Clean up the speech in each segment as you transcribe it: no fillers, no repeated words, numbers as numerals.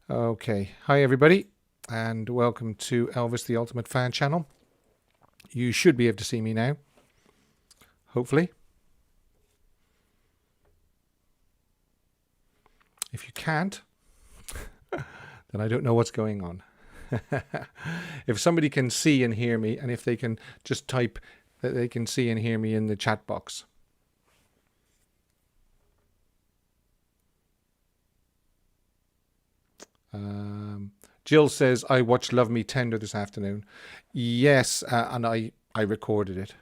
Okay, hi everybody, and welcome to Elvis the Ultimate Fan channel. You should be able to see me now, hopefully. If you can't, then I don't know what's going on. If somebody can see and hear me, and if they can just type that they can see and hear me in the chat box. Jill says, I watched Love Me Tender this afternoon. Yes, and I recorded it.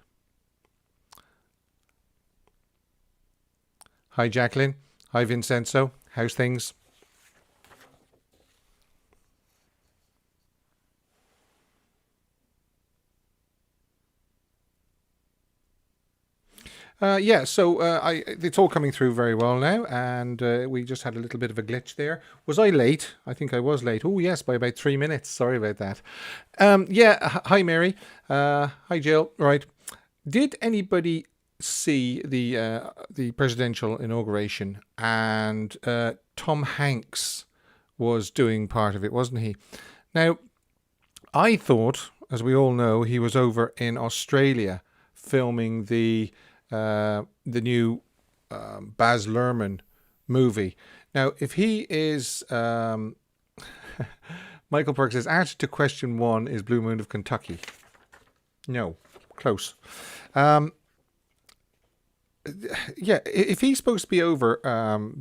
Hi, Jacqueline. Hi, Vincenzo. How's things? It's all coming through very well now, and we just had a little bit of a glitch there. Was I late? I think I was late. Oh, yes, by about 3 minutes. Sorry about that. Hi, Mary. Hi, Jill. Right. Did anybody see the presidential inauguration? And Tom Hanks was doing part of it, wasn't he? Now, I thought, as we all know, he was over in Australia filming the new Baz Luhrmann movie. Now, if he is, Michael Perk says, answer to question one is Blue Moon of Kentucky. No, close. Yeah, if he's supposed to be over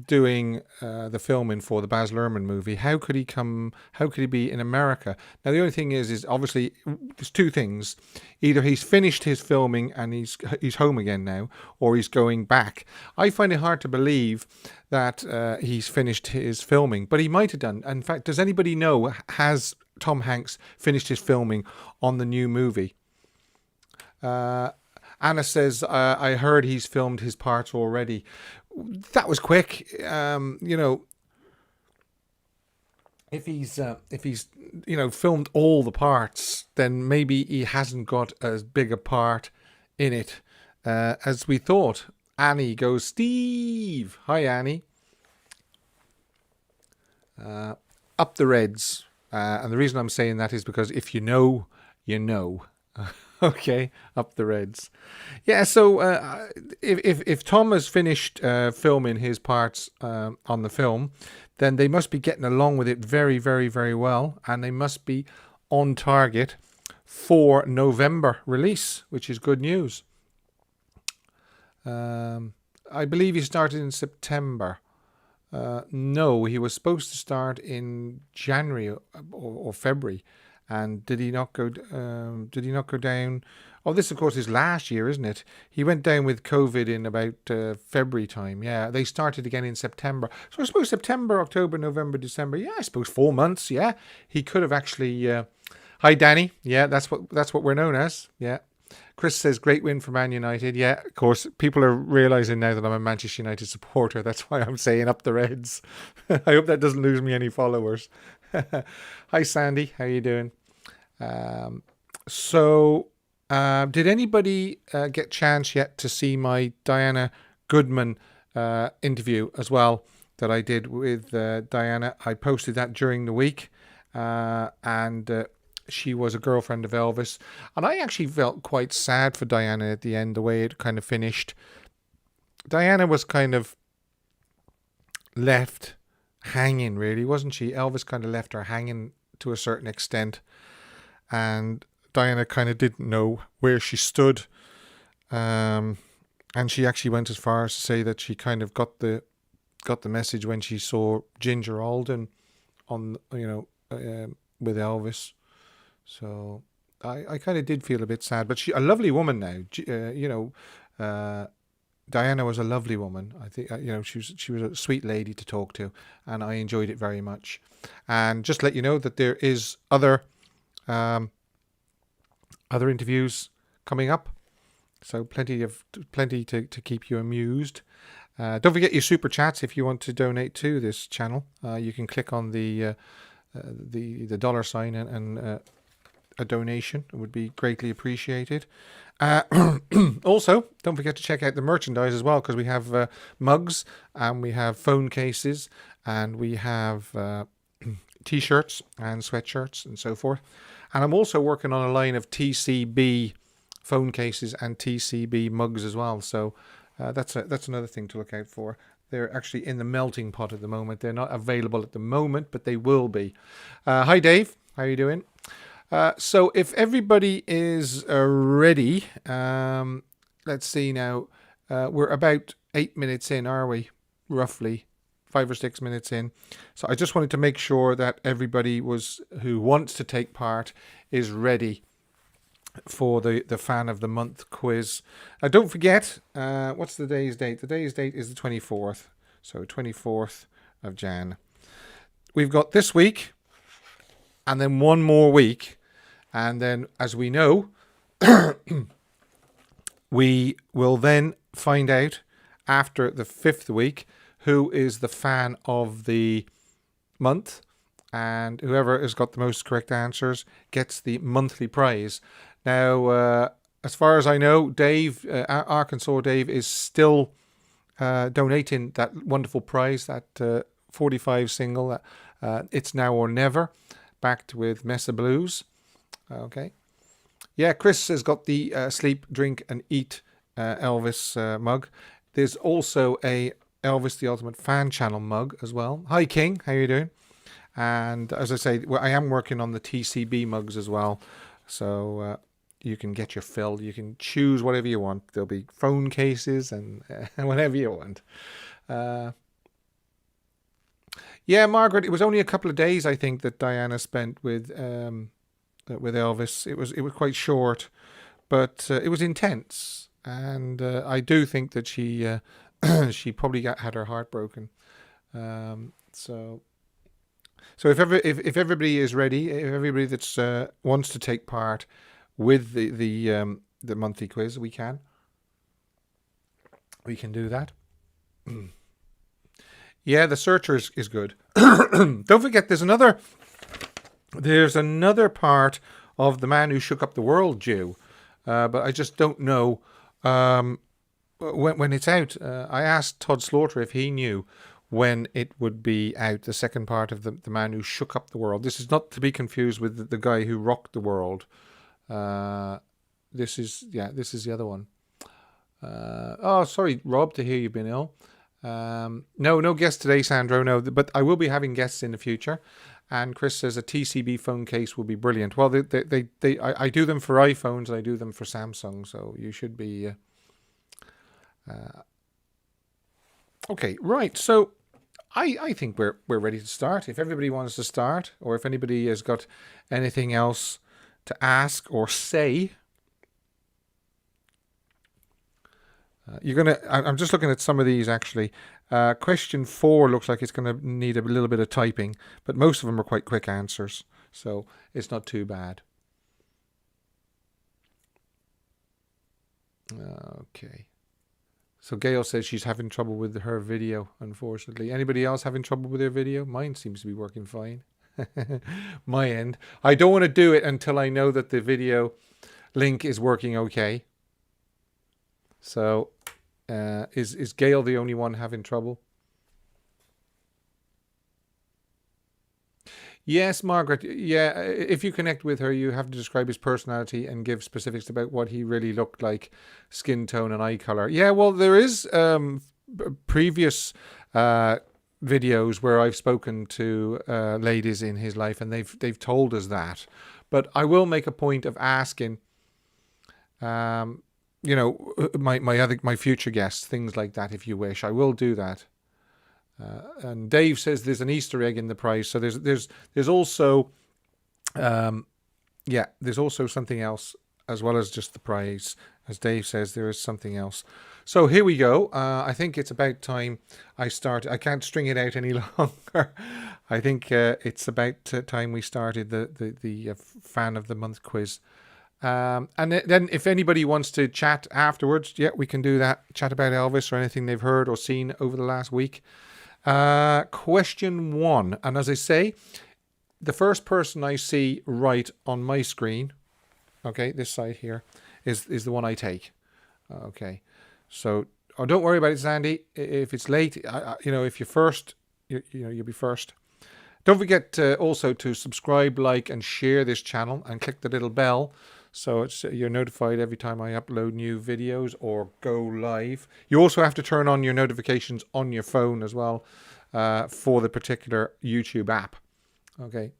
doing the filming for the Baz Luhrmann movie, how could he come? How could he be in America? Now, the only thing is obviously there's two things: either he's finished his filming and he's home again now, or he's going back. I find it hard to believe that he's finished his filming, but he might have done. In fact, does anybody know, has Tom Hanks finished his filming on the new movie? Anna says, I heard he's filmed his parts already. That was quick. If he's filmed all the parts, then maybe he hasn't got as big a part in it as we thought. Annie goes, Steve. Hi, Annie. Up the Reds. And the reason I'm saying that is because if you know, you know. Okay, up the Reds. Yeah, so if Tom has finished filming his parts on the film, then they must be getting along with it very, very, very well, and they must be on target for November release, which is good news. I believe he started in September. No, he was supposed to start in January or February. And did he not go? Did he not go down? Oh, this of course is last year, isn't it? He went down with COVID in about February time. Yeah, they started again in September. So I suppose September, October, November, December. Yeah, I suppose 4 months. Yeah, he could have actually. Hi, Danny. Yeah, that's what we're known as. Yeah. Chris says, great win for Man United. Yeah, of course, people are realising now that I'm a Manchester United supporter. That's why I'm saying up the Reds. I hope that doesn't lose me any followers. Hi, Sandy. How you doing? Did anybody get chance yet to see my Diana Goodman interview as well that I did with Diana? I posted that during the week, and she was a girlfriend of Elvis, and I actually felt quite sad for Diana at the end, the way it kind of finished. Diana was kind of left hanging, really, wasn't she? Elvis kind of left her hanging to a certain extent, and Diana kind of didn't know where she stood, and she actually went as far as to say that she kind of got the message when she saw Ginger Alden on with Elvis. So I kind of did feel a bit sad, but she a lovely woman now. Diana was a lovely woman. I think she was a sweet lady to talk to, and I enjoyed it very much. And just to let you know that there is other interviews coming up, so plenty to keep you amused. Don't forget your super chats if you want to donate to this channel. You can click on the dollar sign and a donation. It would be greatly appreciated. Also, don't forget to check out the merchandise as well, because we have mugs, and we have phone cases, and we have t-shirts and sweatshirts and so forth. And I'm also working on a line of TCB phone cases and TCB mugs as well. So that's another thing to look out for. They're actually in the melting pot at the moment. They're not available at the moment, but they will be. Hi, Dave. How are you doing? So if everybody is ready, let's see now. We're about 8 minutes in, are we? Roughly 5 or 6 minutes in. So I just wanted to make sure that everybody who wants to take part is ready for the Fan of the Month quiz. Don't forget, what's the day's date? The day's date is the 24th. So 24th of Jan. We've got this week and then one more week. And then, as we know, we will then find out after the 5th week who is the Fan of the Month. And whoever has got the most correct answers gets the monthly prize. Now, as far as I know, Dave, Arkansas Dave, is still donating that wonderful prize, that 45 single, It's Now or Never, backed with Mesa Blues. Okay. Yeah, Chris has got the Sleep, Drink and Eat Elvis mug. There's also a Elvis the Ultimate Fan Channel mug as well. Hi, King. How are you doing? And as I say, I am working on the TCB mugs as well. So you can get your fill. You can choose whatever you want. There'll be phone cases and whatever you want. Yeah, Margaret, it was only a couple of days, I think, that Diana spent with Elvis. It was quite short, but it was intense. And I do think that she she probably had her heart broken. So if everybody is ready, if everybody that's wants to take part with the monthly quiz, we can do that. Yeah, the searcher is good. Don't forget, there's another part of The Man Who Shook Up the World due, but I just don't know when it's out. I asked Todd Slaughter if he knew when it would be out, the second part of the Man Who Shook Up the World. This is not to be confused with the guy who rocked the world. This is the other one. Oh, sorry, Rob, to hear you've been ill. No guests today, Sandro. No, but I will be having guests in the future. And Chris says a TCB phone case will be brilliant. Well, I do them for iPhones and I do them for Samsung, so you should be. Okay, right. So I think we're ready to start. If everybody wants to start, or if anybody has got anything else to ask or say. I'm just looking at some of these actually. Question 4 looks like it's going to need a little bit of typing, but most of them are quite quick answers, so it's not too bad. Okay. So Gail says she's having trouble with her video, unfortunately. Anybody else having trouble with their video? Mine seems to be working fine. My end. I don't want to do it until I know that the video link is working okay. So, is Gail the only one having trouble? Yes, Margaret. Yeah, if you connect with her, you have to describe his personality and give specifics about what he really looked like, skin tone and eye color. Yeah, well, there is previous videos where I've spoken to ladies in his life, and they've told us that. But I will make a point of asking. You know, my future guests, things like that, if you wish. I will do that. And Dave says there's an Easter egg in the prize. So there's also there's also something else as well as just the prize. As Dave says, there is something else. So here we go. I think it's about time I start. I can't string it out any longer. I think it's about time we started the Fan of the Month quiz. And then if anybody wants to chat afterwards, yeah, we can do that. Chat about Elvis or anything they've heard or seen over the last week. Question 1. And as I say, the first person I see right on my screen, okay, this side here, is the one I take. Okay. So don't worry about it, Sandy. If it's late, if you're first, you'll be first. Don't forget also to subscribe, like, and share this channel, and click the little bell so you're notified every time I upload new videos or go live. You also have to turn on your notifications on your phone as well for the particular YouTube app. Okay.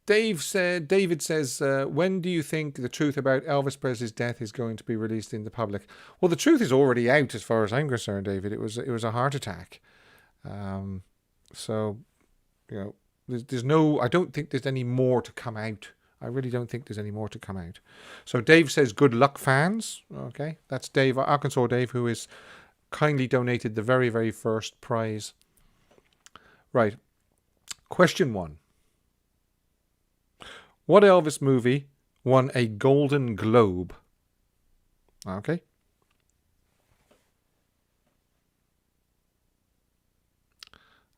David says, when do you think the truth about Elvis Presley's death is going to be released in the public? Well, the truth is already out as far as I'm concerned, David. It was a heart attack. So, you know, there's no, I don't think there's any more to come out. I really don't think there's any more to come out. So Dave says, good luck, fans. Okay, that's Dave, Arkansas Dave, who is kindly donated the very, very first prize. Right. Question 1. What Elvis movie won a Golden Globe? Okay.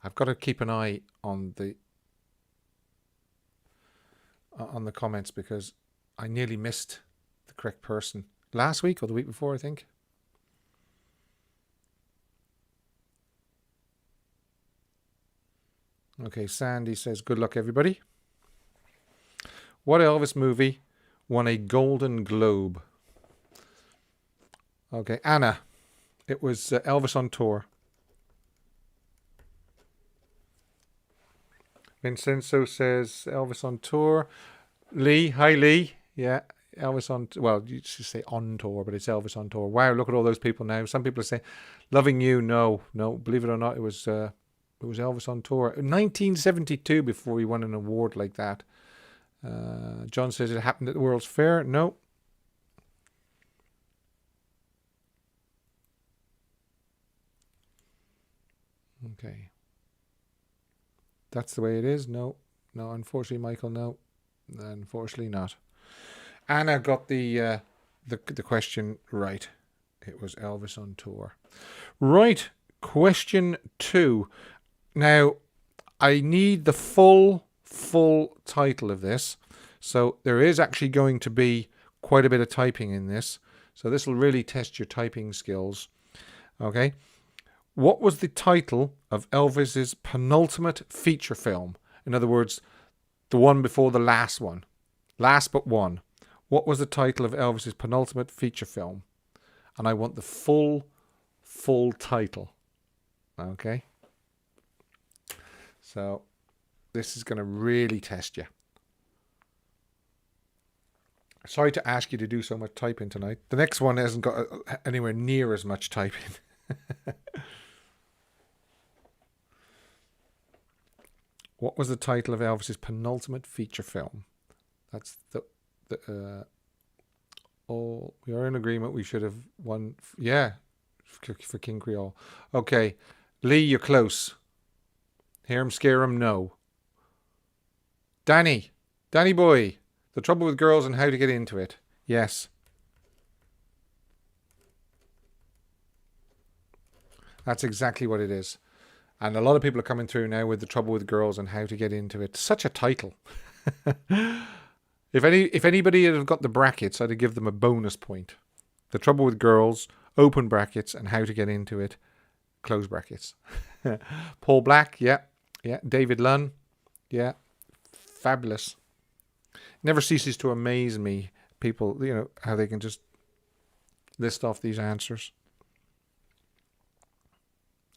I've got to keep an eye on the comments because I nearly missed the correct person last week or the week before, I think. Okay, Sandy says, good luck, everybody. What Elvis movie won a Golden Globe? Okay, Anna. It was Elvis on Tour. Vincenzo says Elvis on Tour. Lee, hi Lee. Yeah, Elvis on, well, you should say on tour, but it's Elvis on Tour. Wow, look at all those people now. Some people are saying, loving you. No, believe it or not, it was Elvis on Tour. 1972 before he won an award like that. John says it happened at the World's Fair. No. Okay. That's the way it is. No, unfortunately, Michael, no. Unfortunately not. Anna got the question right. It was Elvis on Tour. Right. Question 2. Now, I need the full title of this. So there is actually going to be quite a bit of typing in this. So this will really test your typing skills. Okay. What was the title of Elvis's penultimate feature film? In other words, the one before the last one. Last but one. What was the title of Elvis's penultimate feature film? And I want the full title. Okay. So this is going to really test you. Sorry to ask you to do so much typing tonight. The next one hasn't got anywhere near as much typing. What was the title of Elvis's penultimate feature film? That's oh, we are in agreement. We should have won. Yeah, for King Creole. Okay, Lee, you're close. Hear him, scare him. No. Danny boy, The Trouble with Girls and How to Get Into It. Yes. That's exactly what it is. And a lot of people are coming through now with The Trouble with Girls and How to Get Into It. Such a title. If anybody had got the brackets, I'd give them a bonus point. The Trouble with Girls, open brackets, and How to Get Into It, close brackets. Paul Black, yeah. David Lunn, yeah. Fabulous. Never ceases to amaze me, people, you know, how they can just list off these answers.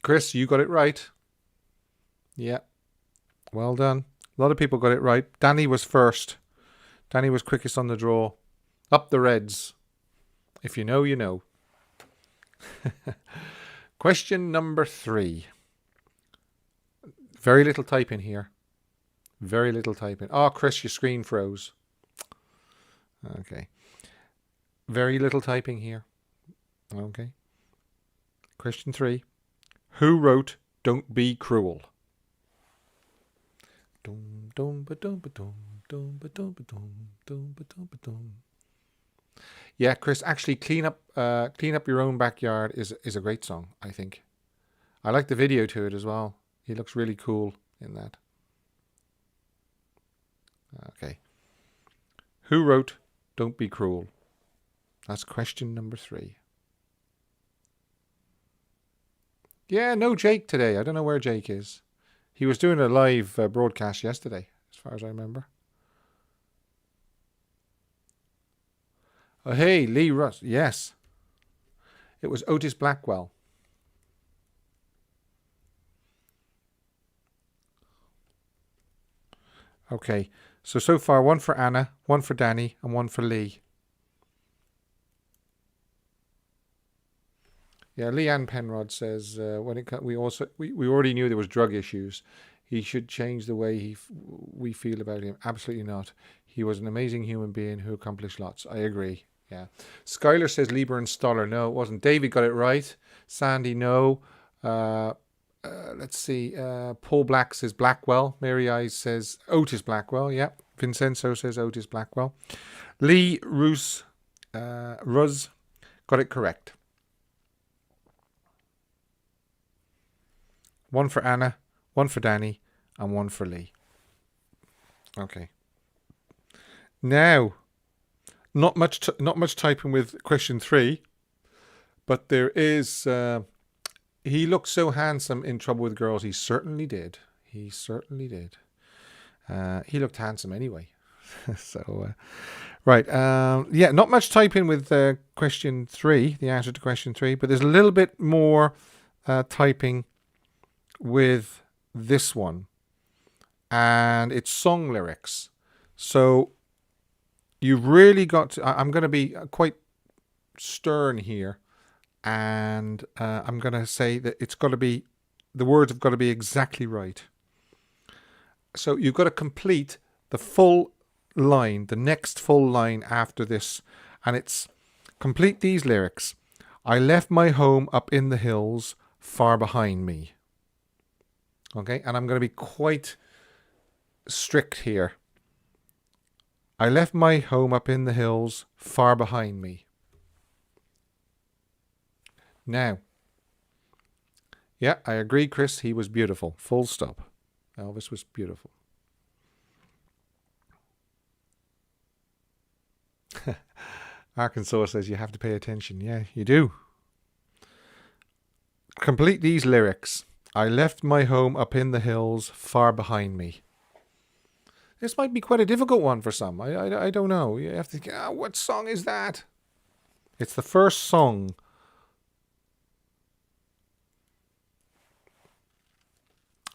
Chris, you got it right. Yeah. Well done. A lot of people got it right. Danny was first. Danny was quickest on the draw. Up the Reds. If you know, you know. Question number 3. Very little typing here. Very little typing. Oh, Chris, your screen froze. Okay. Very little typing here. Okay. Question 3. Who wrote Don't Be Cruel? Yeah, Chris, actually clean up your own backyard is a great song, I think. I like the video to it as well. He looks really cool in that. Okay. Who wrote Don't Be Cruel? That's question number 3. Yeah, no Jake today. I don't know where Jake is. He was doing a live broadcast yesterday, as far as I remember. Oh, hey, Lee Russ. Yes, it was Otis Blackwell. Okay, so far one for Anna, one for Danny, and one for Lee. Yeah, Leanne Penrod says we already knew there was drug issues. He should change the way we feel about him. Absolutely not. He was an amazing human being who accomplished lots. I agree. Yeah. Skylar says Lieber and Stoller. No, it wasn't. David got it right. Sandy, no. Uh, let's see. Paul Black says Blackwell. Mary Eyes says Otis Blackwell. Yeah. Vincenzo says Otis Blackwell. Lee Roos, Ruz got it correct. One for Anna, one for Danny, and one for Lee. Okay. Now, not much typing with question 3, but there is. He looked so handsome in Trouble with Girls. He certainly did. He certainly did. He looked handsome anyway. So, right. Yeah, not much typing with question 3, the answer to question 3, but there's a little bit more typing with this one, and it's song lyrics. So you've really got to, I'm going to be quite stern here, and I'm going to say that it's got to be, the words have got to be exactly right. So you've got to complete the full line, the next full line after this, and it's complete these lyrics. I left my home up in the hills far behind me. Okay, and I'm going to be quite strict here. I left my home up in the hills far behind me. Now, yeah, I agree, Chris. He was beautiful. Full stop. Elvis was beautiful. Arkansas says you have to pay attention. Yeah, you do. Complete these lyrics. I left my home up in the hills far behind me. This might be quite a difficult one for some. I don't know. You have to think, what song is that? It's the first song.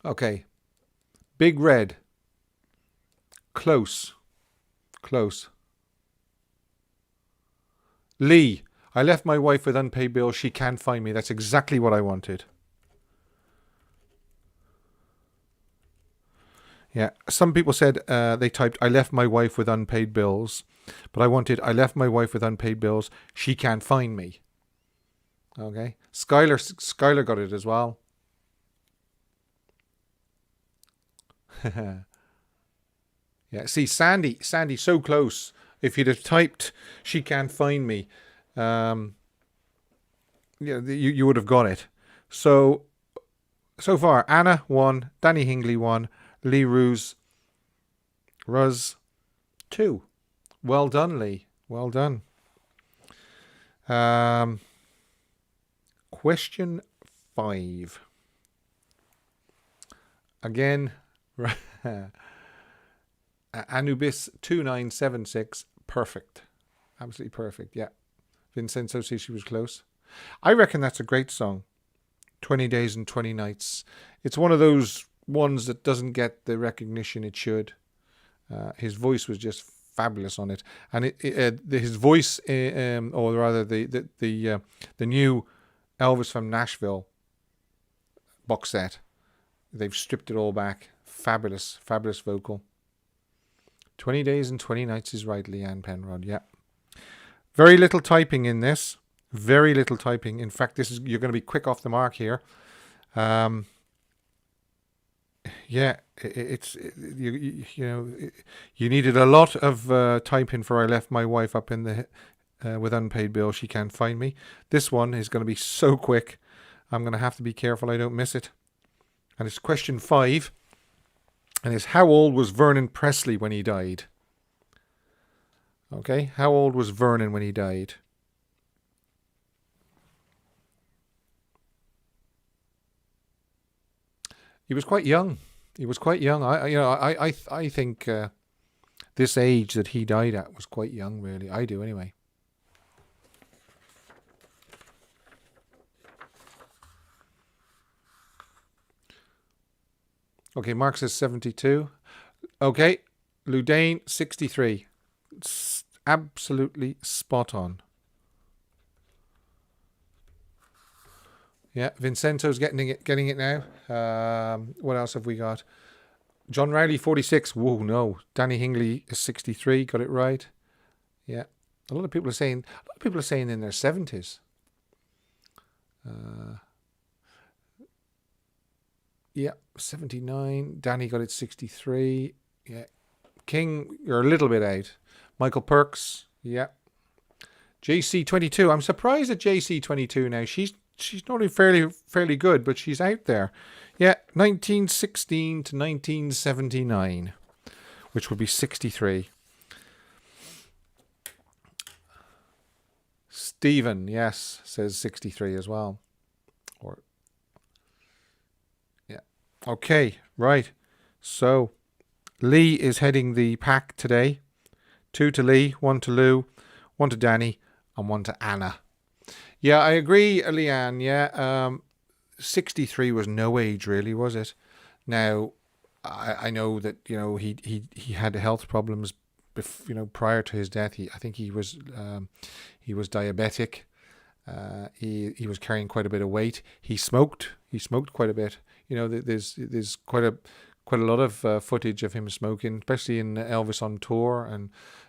Okay. Big Red. Close. Close. Lee. I left my wife with unpaid bills. She can't find me. That's exactly what I wanted. Yeah, some people said they typed, I left my wife with unpaid bills. But I wanted, I left my wife with unpaid bills. She can't find me. Okay. Skylar got it as well. Yeah, see, Sandy, so close. If you'd have typed, she can't find me, yeah, you would have got it. So far, Anna 1, Danny Hingley 1, Lee Ruz 2. Well done, Lee. Well done. Question 5. Again, Anubis 2976. Perfect. Absolutely perfect. Yeah. Vincenzo says she was close. I reckon that's a great song. 20 Days and 20 Nights. It's one of those ones that doesn't get the recognition it should. His voice was just fabulous on it, and his voice, or rather the new Elvis from Nashville box set. They've stripped it all back. Fabulous vocal. 20 Days and 20 Nights is right, Leanne Penrod. Yeah. Very little typing in this. Very little typing. In fact, you're going to be quick off the mark here. Yeah, you needed a lot of typing for I left my wife up in the with unpaid bill. She can't find me. This one is going to be so quick. I'm going to have to be careful I don't miss it. And it's question 5. And it's, how old was Vernon Presley when he died? Okay, how old was Vernon when he died? He was quite young. He was quite young. I think this age that he died at was quite young. Really, I do anyway. Okay, Mark says 72. Okay, Ludane 63. Absolutely spot on. Yeah, Vincenzo's getting it now. What else have we got? John Rowley 46. Whoa, no. Danny Hingley is 63. Got it right. Yeah, a lot of people are saying in their 70s. Yeah, 79. Danny got it 63. Yeah. King, you're a little bit out. Michael Perks. Yeah. JC22. I'm surprised at JC22 now. She's normally fairly good, but she's out there. Yeah, 1916 to 1979, which would be 63. Stephen, yes, says 63 as well. Or yeah. Okay, right. So Lee is heading the pack today. 2 to Lee, 1 to Lou, 1 to Danny, and 1 to Anna. Yeah, I agree, Leanne. Yeah, 63 was no age, really, was it? Now, I know that he had health problems, prior to his death. I think he was diabetic. He was carrying quite a bit of weight. He smoked. He smoked quite a bit. There's quite a lot of footage of him smoking, especially in Elvis on tour, and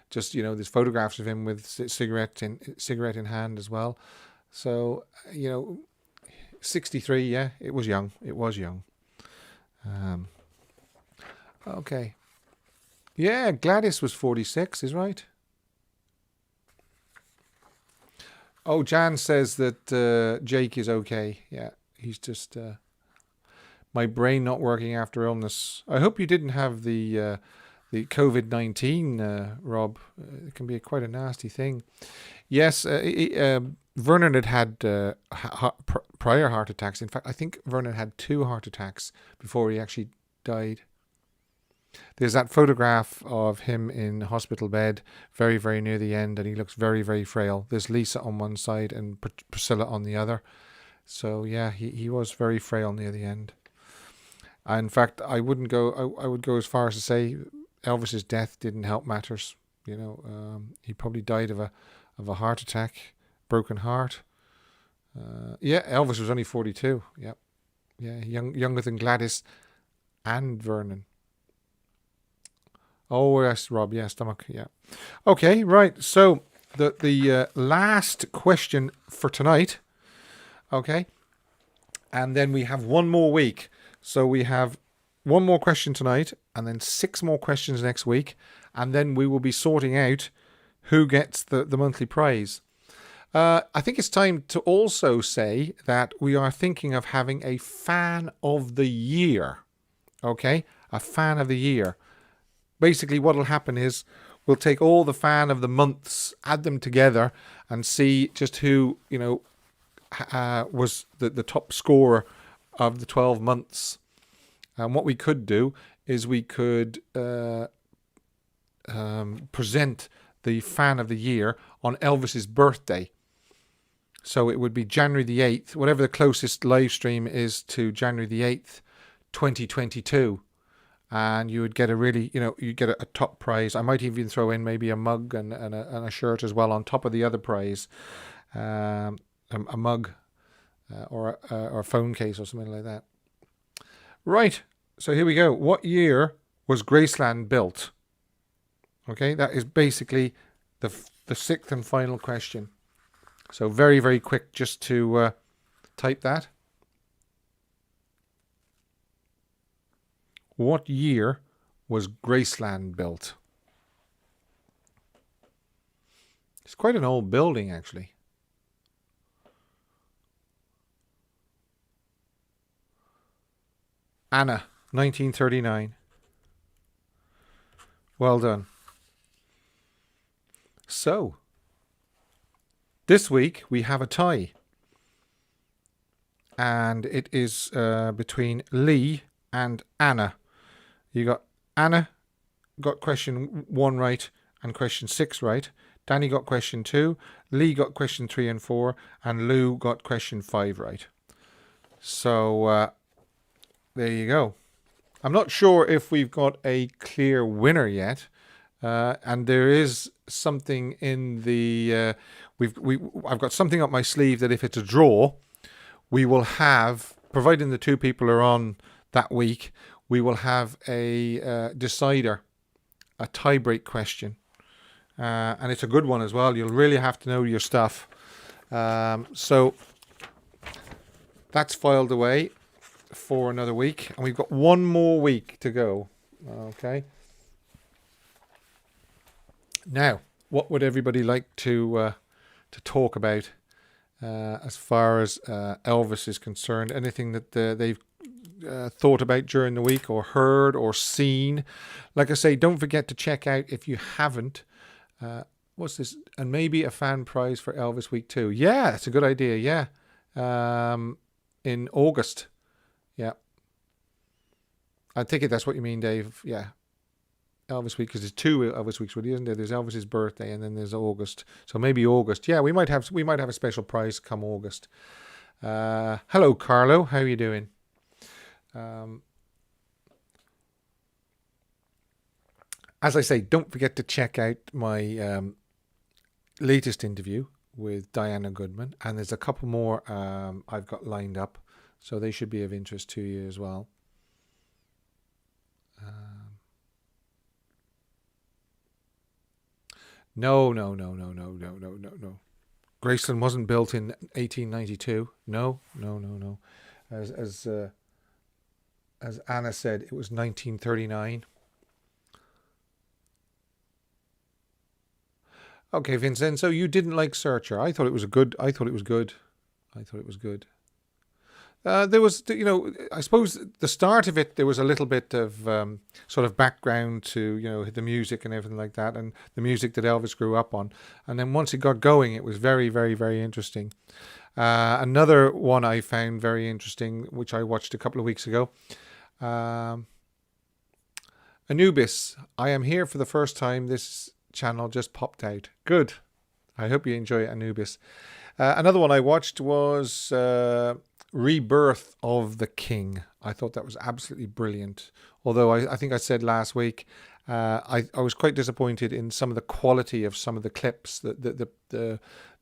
just there's photographs of him with cigarette in hand as well. So 63, yeah, it was young. It was young. Okay. Yeah, Gladys was 46, is right. Oh, Jan says that Jake is okay. Yeah, he's just my brain not working after illness. I hope you didn't have the COVID-19, Rob. It can be quite a nasty thing. Yes, Vernon had prior heart attacks. In fact, I think Vernon had 2 heart attacks before he actually died. There's that photograph of him in hospital bed, very, very near the end, and he looks very, very frail. There's Lisa on one side and Priscilla on the other. So yeah, he was very frail near the end. In fact, I would go as far as to say Elvis's death didn't help matters. He probably died of a heart attack, broken heart. Yeah, Elvis was only 42. Yeah, younger than Gladys and Vernon. Oh yes, Rob. Yeah, stomach. Yeah. Okay, right. So the last question for tonight. Okay, and then we have one more week. So we have one more question tonight, and then 6 more questions next week, and then we will be sorting out who gets the monthly prize. I think it's time to also say that we are thinking of having a fan of the year. Okay, a fan of the year. Basically, what will happen is we'll take all the fan of the months, add them together, and see just who was the top scorer of the 12 months. And what we could do is we could present the fan of the year on Elvis's birthday. So it would be January the 8th, whatever the closest live stream is to January the 8th, 2022. And you would get you get a top prize. I might even throw in maybe a mug and a shirt as well on top of the other prize, a mug or a phone case or something like that. Right, so here we go. What year was Graceland built? Okay, that is basically the 6th and final question. So very, very quick just to type that. What year was Graceland built? It's quite an old building, actually. Anna, 1939. Well done. So, this week we have a tie. And it is between Lee and Anna. You got Anna got question 1 right and question 6 right. Danny got question 2. Lee got question 3 and 4. And Lou got question 5 right. So there you go. I'm not sure if we've got a clear winner yet. And there is something in the I've got something up my sleeve that if it's a draw, we will have, providing the 2 people are on that week, we will have a decider, a tie-break question, and it's a good one as well. You'll really have to know your stuff. So that's filed away for another week, and we've got 1 more week to go. Okay. Now, what would everybody like to talk about as far as Elvis is concerned? Anything that they've thought about during the week or heard or seen? Like I say, don't forget to check out, if you haven't, what's this? And maybe a fan prize for Elvis Week 2. Yeah, that's a good idea. Yeah. In August. Yeah. I think that's what you mean, Dave. Yeah. Elvis Week, because there's 2 Elvis Weeks, really, isn't there? There's Elvis's birthday, and then there's August. So maybe August. Yeah, we might have a special prize come August. Hello, Carlo. How are you doing? As I say, don't forget to check out my latest interview with Diana Goodman, and there's a couple more I've got lined up, so they should be of interest to you as well. No. Graceland wasn't built in 1892. No. As Anna said, it was 1939. Okay, Vincenzo, you didn't like Searcher. I thought it was good. There was, I suppose the start of it, there was a little bit of sort of background to, the music and everything like that, and the music that Elvis grew up on. And then once it got going, it was very, very, very interesting. Another one I found very interesting, which I watched a couple of weeks ago. Anubis, I am here for the first time. This channel just popped out. Good. I hope you enjoy it, Anubis. Another one I watched was Rebirth of the King. I thought that was absolutely brilliant. Although I think I said last week, I was quite disappointed in some of the quality of some of the clips, the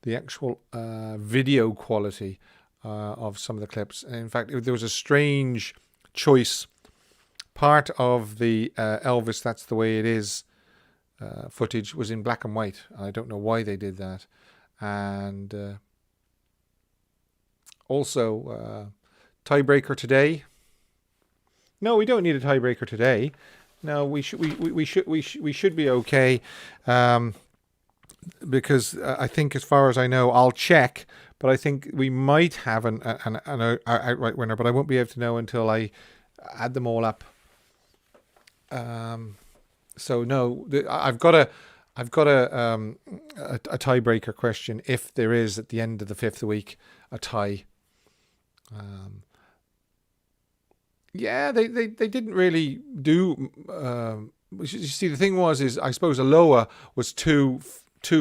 actual video quality of some of the clips. And in fact, there was a strange choice. Part of the Elvis, That's the Way It Is footage was in black and white. I don't know why they did that. And also, tiebreaker today. No, we don't need a tiebreaker today. No, we should be okay. Because I think, as far as I know, I'll check, but I think we might have an outright winner, but I won't be able to know until I add them all up. So no, I've got a tiebreaker question if there is at the end of the 5th week a tie. Yeah, they didn't really do. You see, the thing is I suppose Aloha was too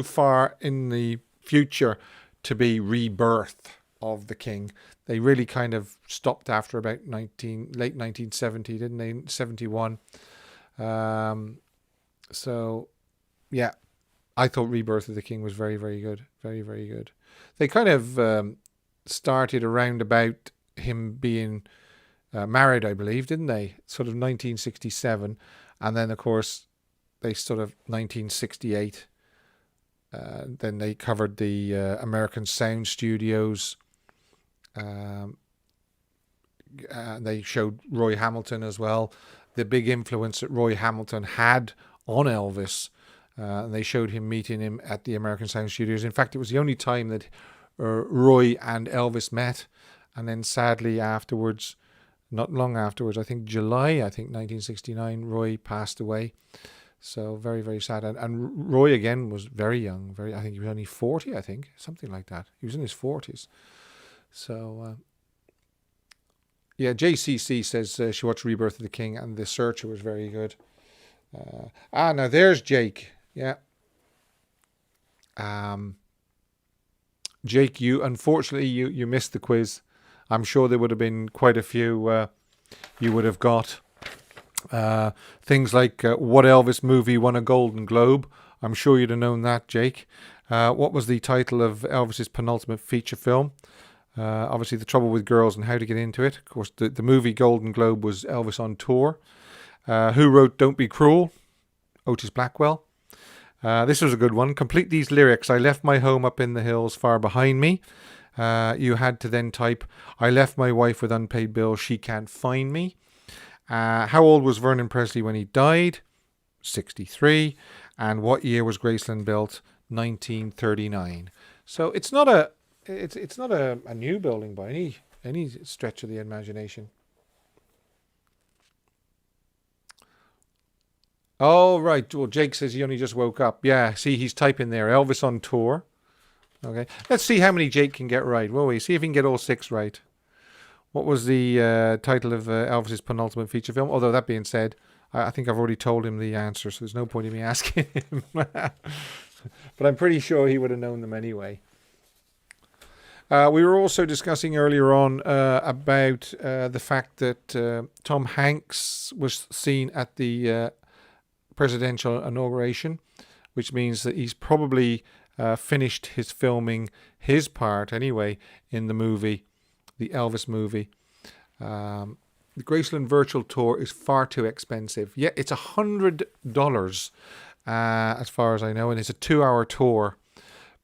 far in the future to be Rebirth of the King. They really kind of stopped after about late 1970, didn't they? 71. So, yeah, I thought Rebirth of the King was very, very good. Very, very good. They kind of started around about him being married, I believe, didn't they? Sort of 1967. And then, of course, they sort of 1968. Then they covered the American Sound Studios. They showed Roy Hamilton as well. The big influence that Roy Hamilton had on Elvis. And they showed him meeting him at the American Sound Studios. In fact, it was the only time that Roy and Elvis met. And then sadly afterwards, not long afterwards, I think July 1969, Roy passed away. So very, very sad. And Roy again was very young. I think he was only 40, something like that. He was in his 40s. So Yeah, JCC says she watched Rebirth of the King and The Searcher was very good. Now there's Jake. Yeah. Um, Jake, you unfortunately you missed the quiz. I'm sure there would have been quite a few you would have got. Things like what Elvis movie won a Golden Globe? I'm sure you'd have known that, Jake. What was the title of Elvis's penultimate feature film? Obviously, The Trouble with Girls and How to Get Into It. Of course, the movie Golden Globe was Elvis on Tour. Who wrote Don't Be Cruel? Otis Blackwell. This was a good one. Complete these lyrics. I left my home up in the hills far behind me. You had to then type, I left my wife with unpaid bills. She can't find me. How old was Vernon Presley when he died? 63. And what year was Graceland built? 1939. So it's not a new building by any stretch of the imagination. Oh, right. Well, Jake says he only just woke up. Yeah, see, he's typing there. Elvis on tour. Okay. Let's see how many Jake can get right. Will we? See if he can get all 6 right. What was the title of Elvis's penultimate feature film? Although, that being said, I think I've already told him the answer, so there's no point in me asking him. But I'm pretty sure he would have known them anyway. We were also discussing earlier on about the fact that Tom Hanks was seen at the presidential inauguration, which means that he's probably finished his filming his part anyway in the movie, the Elvis movie. The Graceland virtual tour is far too expensive. Yeah, it's $100 as far as I know, and it's a 2-hour tour.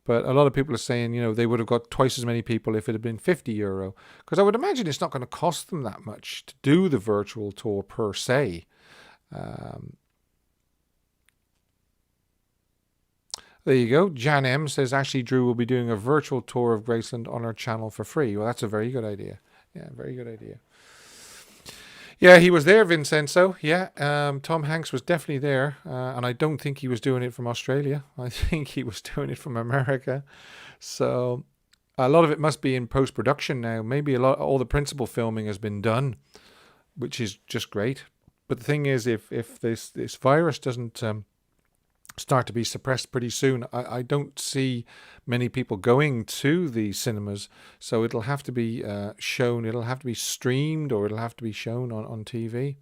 But a lot of people are saying, they would have got twice as many people if it had been €50. Because I would imagine it's not going to cost them that much to do the virtual tour per se. There you go. Jan M says Ashley Drew will be doing a virtual tour of Graceland on her channel for free. Well, that's a very good idea. Yeah, very good idea. Yeah, he was there, Vincenzo. Yeah, Tom Hanks was definitely there. And I don't think he was doing it from Australia. I think he was doing it from America. So a lot of it must be in post-production now. Maybe all the principal filming has been done, which is just great. But the thing is, if this virus doesn't start to be suppressed pretty soon, I don't see many people going to the cinemas, so it'll have to be shown, it'll have to be streamed, or it'll have to be shown on TV.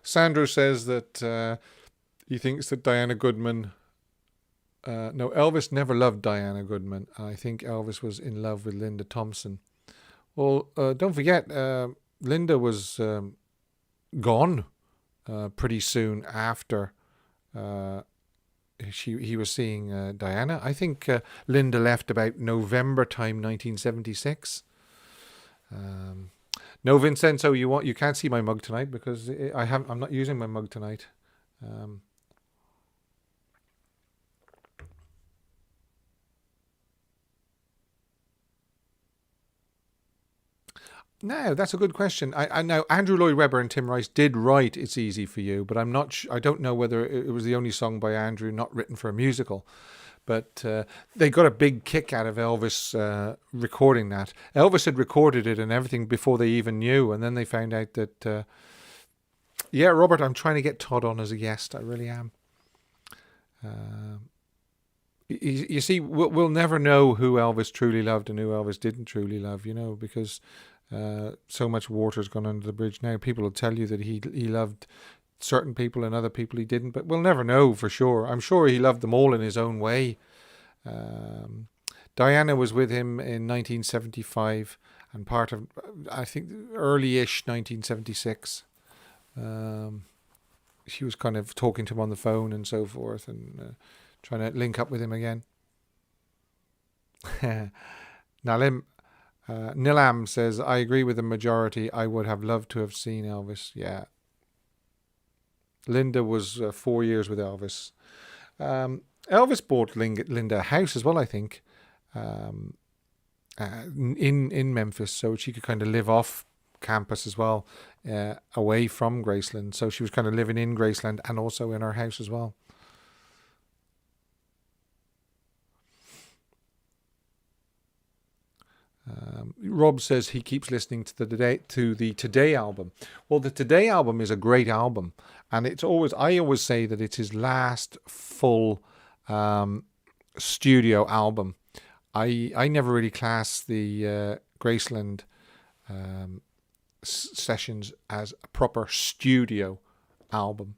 Sandro says that he thinks that Diana Goodman no, Elvis never loved Diana Goodman. I think Elvis was in love with Linda Thompson. Well, don't forget, Linda was gone pretty soon after he was seeing Diana. I think Linda left about November time, 1976. No, Vincenzo, you can't see my mug tonight because I'm not using my mug tonight. No, that's a good question. I know Andrew Lloyd Webber and Tim Rice did write "It's Easy for You," but I'm not. I don't know whether it was the only song by Andrew not written for a musical. But they got a big kick out of Elvis recording that. Elvis had recorded it and everything before they even knew, and then they found out that. Yeah, Robert, I'm trying to get Todd on as a guest. I really am. You see, we'll never know who Elvis truly loved and who Elvis didn't truly love, because so much water's gone under the bridge now. People will tell you that he loved certain people and other people he didn't, but we'll never know for sure. I'm sure he loved them all in his own way. Diana was with him in 1975 and part of, I think, early-ish 1976. She was kind of talking to him on the phone and so forth, and trying to link up with him again. Nilam says, I agree with the majority. I would have loved to have seen Elvis. Yeah. Linda was 4 years with Elvis. Elvis bought Linda a house as well, I think, in Memphis, so she could kind of live off campus as well, away from Graceland. So she was kind of living in Graceland and also in her house as well. Rob says he keeps listening to the Today album. Well, the Today album is a great album, and I always say that it's his last full studio album. I never really class the Graceland sessions as a proper studio album.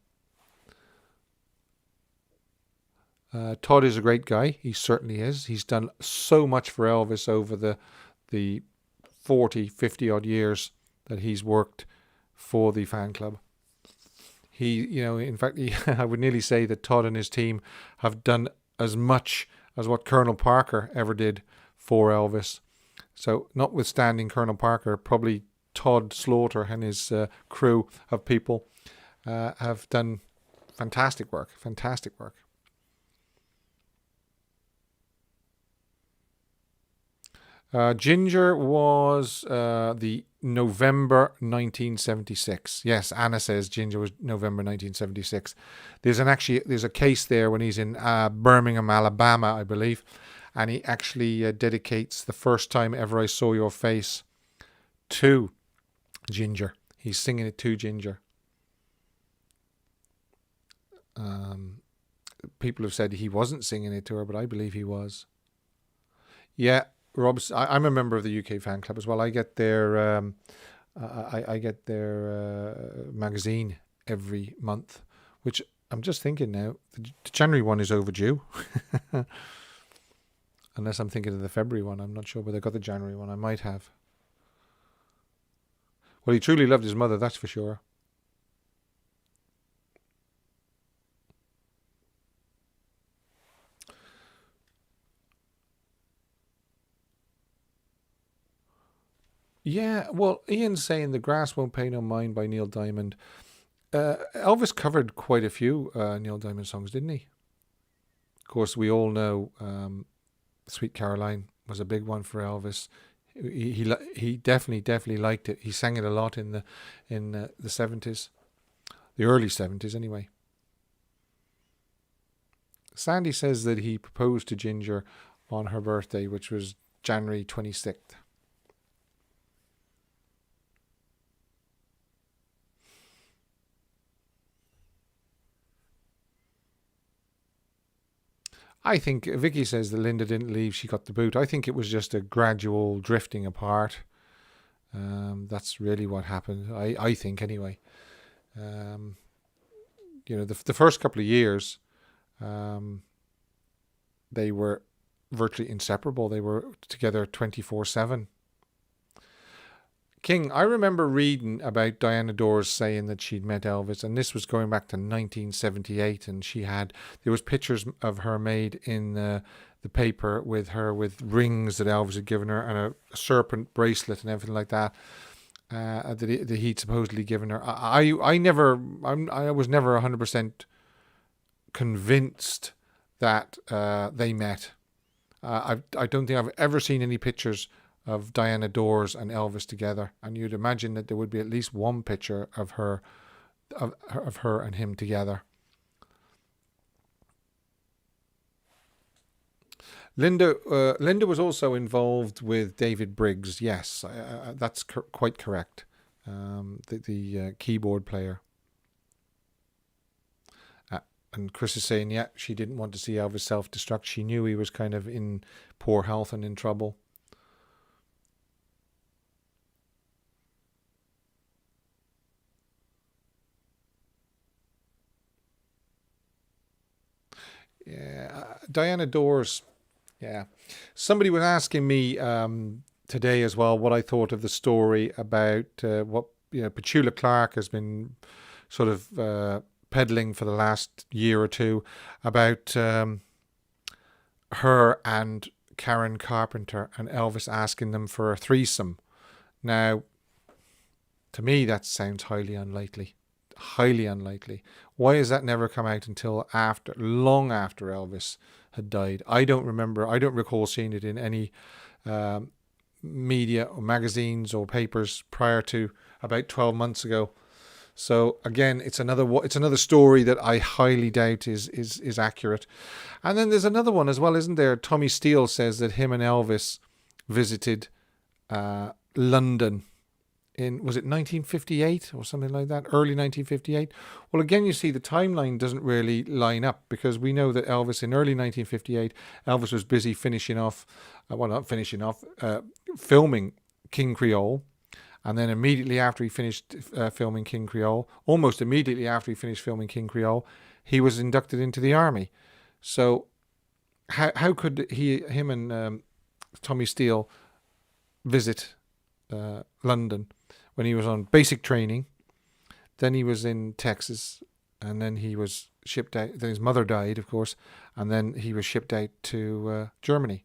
Todd is a great guy. He certainly is. He's done so much for Elvis over the 40, 50 odd years that he's worked for the fan club. In fact, I would nearly say that Todd and his team have done as much as what Colonel Parker ever did for Elvis. So notwithstanding Colonel Parker, probably Todd Slaughter and his crew of people have done fantastic work. Ginger was the November 1976. Yes, Anna says Ginger was November 1976. There's a case there when he's in Birmingham, Alabama, I believe, and he actually dedicates The First Time Ever I Saw Your Face to Ginger. He's singing it to Ginger. People have said he wasn't singing it to her, but I believe he was. Yeah. I'm a member of the UK fan club as well. I get their magazine every month, which I'm just thinking now, the January one is overdue. Unless I'm thinking of the February one. I'm not sure whether I got the January one. I might have. Well, he truly loved his mother, that's for sure. Yeah, well, Ian's saying The Grass Won't Pay No Mind by Neil Diamond. Elvis covered quite a few Neil Diamond songs, didn't he? Of course, we all know Sweet Caroline was a big one for Elvis. He definitely liked it. He sang it a lot in the 70s, the early 70s anyway. Sandy says that he proposed to Ginger on her birthday, which was January 26th. I think Vicky says that Linda didn't leave, she got the boot. I think it was just a gradual drifting apart. That's really what happened, I think anyway. The first couple of years, they were virtually inseparable. They were together 24/7. King, I remember reading about Diana Dors saying that she'd met Elvis, and this was going back to 1978, and there was pictures of her made in the paper with her with rings that Elvis had given her and a serpent bracelet and everything like that that he'd supposedly given her. I was never 100% convinced that they met. I don't think I've ever seen any pictures of Diana Dors and Elvis together, and you'd imagine that there would be at least one picture of her and him together. Linda was also involved with David Briggs. Yes, that's quite correct. The keyboard player. And Chris is saying, yeah, she didn't want to see Elvis self-destruct. She knew he was kind of in poor health and in trouble. Yeah, Diana Dors. Yeah, somebody was asking me today as well what I thought of the story about what Petula Clark has been sort of peddling for the last year or two about her and Karen Carpenter and Elvis asking them for a threesome. Now, to me, that sounds highly unlikely. Highly unlikely. Why has that never come out until long after Elvis had died? I don't recall seeing it in any media or magazines or papers prior to about 12 months ago. So again, it's another story that I highly doubt is accurate. And then there's another one as well, isn't there? Tommy Steele says that him and Elvis visited London in, was it 1958 or something like that? Early 1958. Well, again, you see the timeline doesn't really line up, because we know that Elvis in early 1958, Elvis was busy finishing off, well, not finishing off, filming King Creole. And then immediately after he finished filming King Creole, almost immediately after he finished filming King Creole, he was inducted into the army. So how could him and Tommy Steele visit London when he was on basic training? Then he was in Texas, and then he was shipped out. Then his mother died, of course, and then he was shipped out to Germany.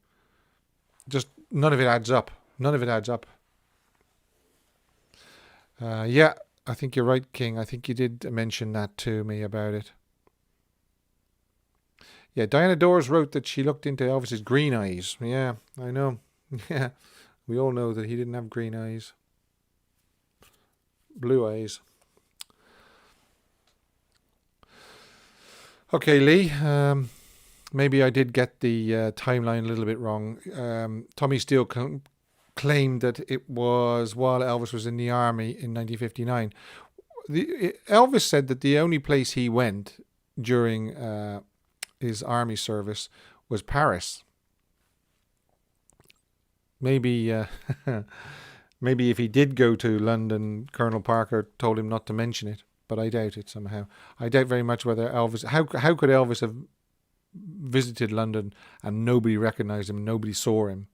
Just none of it adds up. None of it adds up. Yeah, I think you're right, King. I think you did mention that to me about it. Yeah, Diana Dors wrote that she looked into Elvis's green eyes. Yeah, I know. Yeah, we all know that he didn't have green eyes. Blue eyes. Okay, Lee. Maybe I did get the timeline a little bit wrong. Tommy Steele claimed that it was while Elvis was in the army in 1959. Elvis said that the only place he went during his army service was Paris. Maybe maybe if he did go to London, Colonel Parker told him not to mention it, but I doubt it somehow. I doubt very much whether Elvis... How could Elvis have visited London and nobody recognised him, nobody saw him?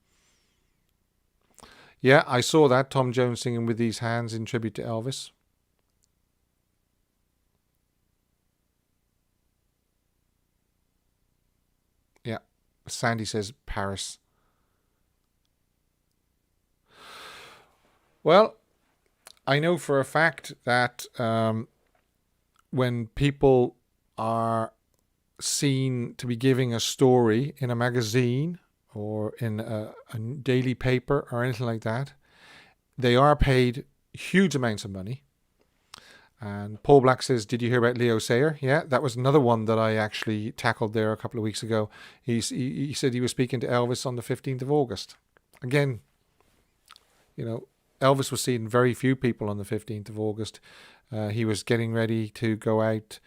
Yeah, I saw that. Tom Jones singing With These Hands in tribute to Elvis. Yeah, Sandy says Paris. Well, I know for a fact that when people are seen to be giving a story in a magazine or in a daily paper or anything like that, they are paid huge amounts of money. And Paul Black says, did you hear about Leo Sayer? Yeah, that was another one that I actually tackled there a couple of weeks ago. He said he was speaking to Elvis on the 15th of August. Again, you know, Elvis was seeing very few people on the 15th of August. He was getting ready to go out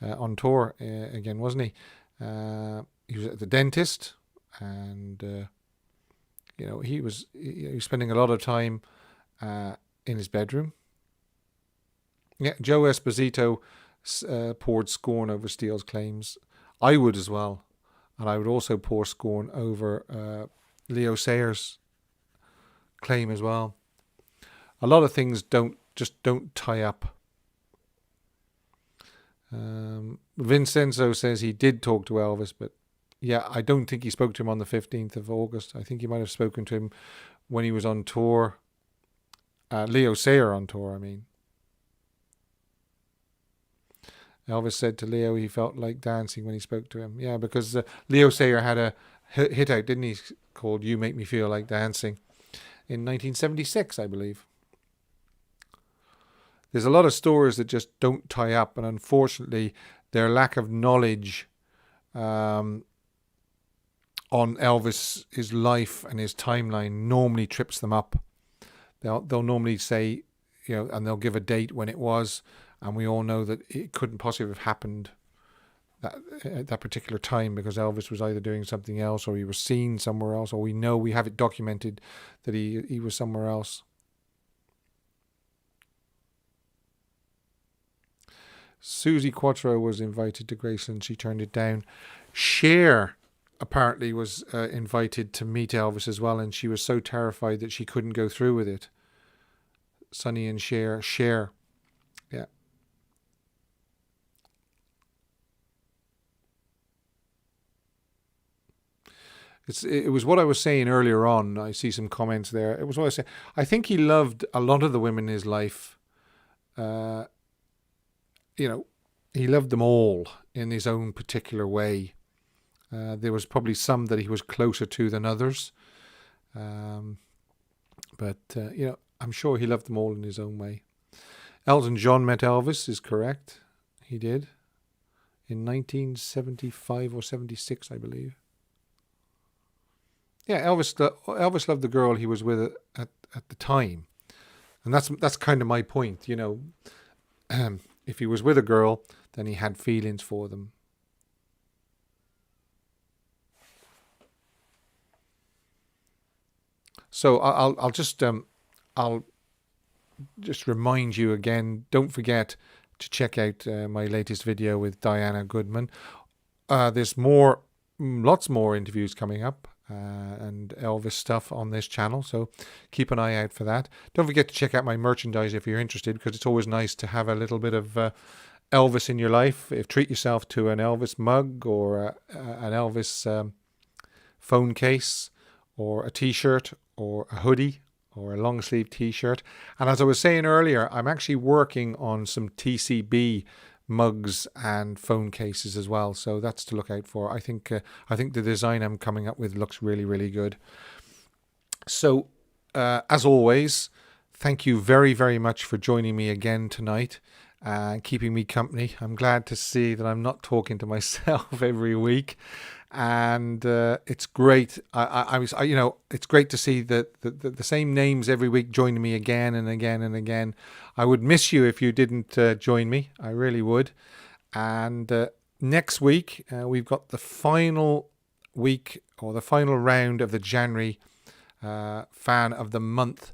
on tour again, wasn't he? He was at the dentist, and you know, he was spending a lot of time in his bedroom. Yeah, Joe Esposito poured scorn over Steele's claims. I would as well, and I would also pour scorn over Leo Sayer's claim as well. A lot of things don't tie up. Vincenzo says he did talk to Elvis, but yeah, I don't think he spoke to him on the 15th of August. I think he might have spoken to him when he was on tour. Leo Sayer on tour, I mean. Elvis said to Leo he felt like dancing when he spoke to him. Yeah, because Leo Sayer had a hit out, didn't he, called You Make Me Feel Like Dancing in 1976, I believe. There's a lot of stories that just don't tie up, and unfortunately their lack of knowledge on Elvis, his life and his timeline normally trips them up. They'll normally say, you know, and they'll give a date when it was, and we all know that it couldn't possibly have happened at that particular time, because Elvis was either doing something else, or he was seen somewhere else, or we have it documented that he was somewhere else. Susie Quattro was invited to Graceland. She turned it down. Cher apparently was invited to meet Elvis as well, and she was so terrified that she couldn't go through with it. Sonny and Cher. Yeah. It was what I was saying earlier on. I see some comments there. It was what I was saying. I think he loved a lot of the women in his life. You know, he loved them all in his own particular way. There was probably some that he was closer to than others. But, you know, I'm sure he loved them all in his own way. Elton John met Elvis is correct. He did. In 1975 or 76, I believe. Yeah, Elvis loved the girl he was with at the time. And that's kind of my point, you know. If he was with a girl, then he had feelings for them. So I'll just remind you again. Don't forget to check out my latest video with Diana Goodman. There's lots more interviews coming up and Elvis stuff on this channel, so keep an eye out for that. Don't forget to check out my merchandise if you're interested, because it's always nice to have a little bit of Elvis in your life. Treat yourself to an Elvis mug or an Elvis phone case or a t-shirt or a hoodie or a long sleeve t-shirt. And as I was saying earlier, I'm actually working on some TCB mugs and phone cases as well, so that's to look out for. I think the design I'm coming up with looks really, really good. So as always, thank you very, very much for joining me again tonight and keeping me company. I'm glad to see that I'm not talking to myself every week, and it's great. It's great to see that the same names every week joining me again and again and again. I would miss you if you didn't join me. I really would. And next week we've got the final week or the final round of the January Fan of the Month.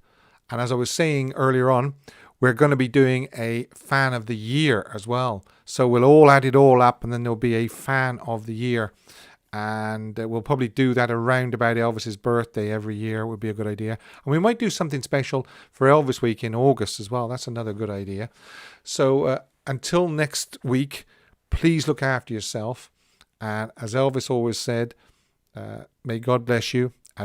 And as I was saying earlier on, we're going to be doing a Fan of the Year as well. So we'll all add it all up, and then there'll be a Fan of the Year. And we'll probably do that around about Elvis's birthday every year. Would be a good idea. And we might do something special for Elvis Week in August as well. That's another good idea. So until next week, please look after yourself. And as Elvis always said, may God bless you